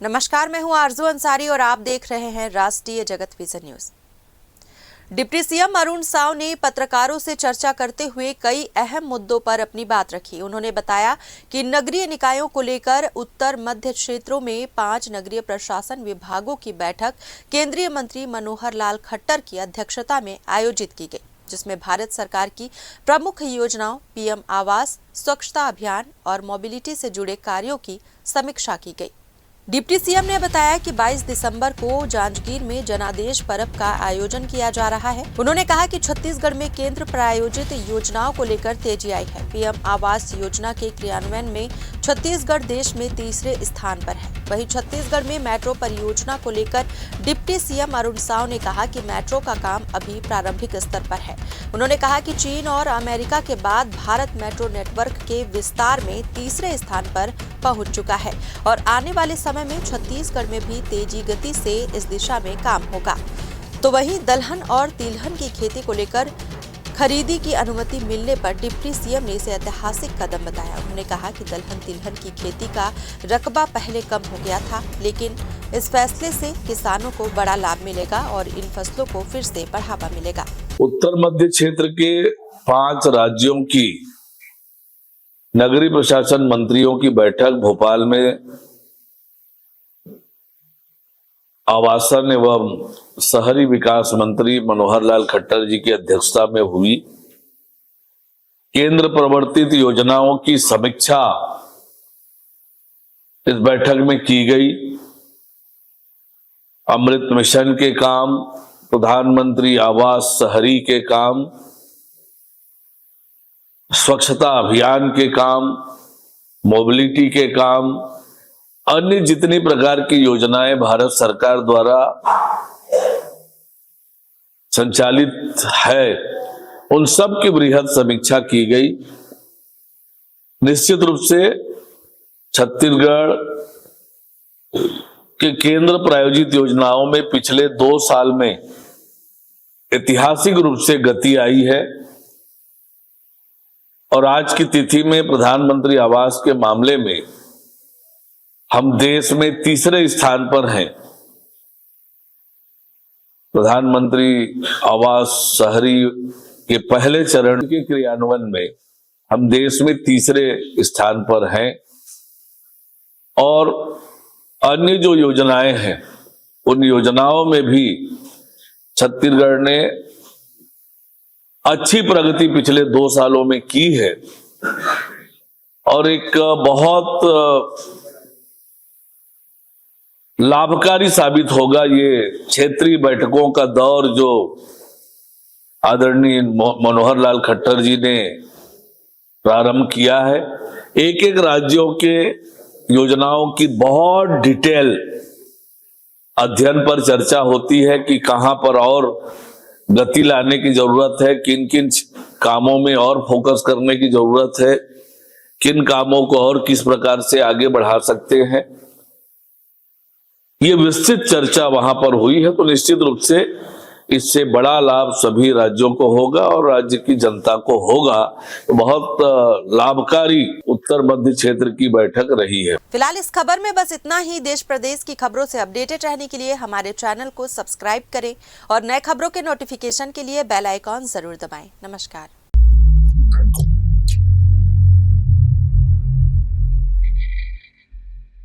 नमस्कार, मैं हूं आरजू अंसारी और आप देख रहे हैं राष्ट्रीय जगत vision news. Deputy CM Arun Sao ने पत्रकारों से चर्चा करते हुए कई अहम मुद्दों पर अपनी बात रखी। उन्होंने बताया कि नगरीय निकायों को लेकर उत्तर मध्य क्षेत्रों में 5 नगरीय प्रशासन विभागों की बैठक केंद्रीय मंत्री मनोहर लाल खट्टर की अध्यक्षता में आयोजित की गई, जिसमें भारत सरकार की प्रमुख योजनाओं, पीएम आवास, स्वच्छता अभियान और मोबिलिटी से जुड़े कार्यों की समीक्षा की गई। डिप्टी सीएम ने बताया कि 22 दिसंबर को जांजगीर में जनादेश पर्व का आयोजन किया जा रहा है। उन्होंने कहा कि छत्तीसगढ़ में केंद्र प्रायोजित योजनाओं को लेकर तेजी आई है। पीएम आवास योजना के क्रियान्वयन में छत्तीसगढ़ देश में तीसरे स्थान पर है। वहीं छत्तीसगढ़ में मेट्रो परियोजना को लेकर डिप्टी सीएम अरुण साव ने कहा कि मेट्रो का काम अभी प्रारंभिक स्तर पर है। उन्होंने कहा कि चीन और अमेरिका के बाद भारत मेट्रो नेटवर्क के विस्तार में तीसरे स्थान पर पहुंच चुका है और आने वाले समय में छत्तीसगढ़ में भी तेजी गति से इस दिशा में काम होगा। तो वहीं दलहन और तिलहन की खेती को लेकर खरीदी की अनुमति मिलने पर डिप्टी सीएम ने इसे ऐतिहासिक कदम बताया। उन्होंने कहा कि दलहन तिलहन की खेती का रकबा पहले कम हो गया था, लेकिन इस फैसले से किसानों को बड़ा लाभ मिलेगा और इन फसलों को फिर से बढ़ावा मिलेगा। उत्तर मध्य क्षेत्र के 5 राज्यों की नगरीय प्रशासन मंत्रियों की बैठक भोपाल में आवासन एवं शहरी विकास मंत्री मनोहर लाल खट्टर जी की अध्यक्षता में हुई। केंद्र प्रवर्तित योजनाओं की समीक्षा इस बैठक में की गई। अमृत मिशन के काम, प्रधानमंत्री आवास शहरी के काम, स्वच्छता अभियान के काम, मोबिलिटी के काम, अन्य जितनी प्रकार की योजनाएं भारत सरकार द्वारा संचालित है, उन सब की बृहद समीक्षा की गई। निश्चित रूप से छत्तीसगढ़ के केंद्र प्रायोजित योजनाओं में पिछले 2 साल में ऐतिहासिक रूप से गति आई है और आज की तिथि में प्रधानमंत्री आवास के मामले में हम देश में तीसरे स्थान पर हैं। प्रधानमंत्री आवास शहरी के पहले चरण के क्रियान्वयन में हम देश में तीसरे स्थान पर हैं और अन्य जो योजनाएं हैं उन योजनाओं में भी छत्तीसगढ़ ने अच्छी प्रगति पिछले 2 सालों में की है और एक बहुत लाभकारी साबित होगा ये क्षेत्रीय बैठकों का दौर जो आदरणीय मनोहर लाल खट्टर जी ने प्रारंभ किया है। एक एक राज्यों के योजनाओं की बहुत डिटेल अध्ययन पर चर्चा होती है कि कहां पर और गति लाने की जरूरत है, किन किन कामों में और फोकस करने की जरूरत है, किन कामों को और किस प्रकार से आगे बढ़ा सकते हैं। ये विस्तृत चर्चा वहां पर हुई है। तो निश्चित रूप से इससे बड़ा लाभ सभी राज्यों को होगा और राज्य की जनता को होगा। तो बहुत लाभकारी उत्तर मध्य क्षेत्र की बैठक रही है। फिलहाल इस खबर में बस इतना ही। देश प्रदेश की खबरों से अपडेटेड रहने के लिए हमारे चैनल को सब्सक्राइब करें और नए खबरों के नोटिफिकेशन के लिए बेल आइकॉन जरूर दबाएं। नमस्कार।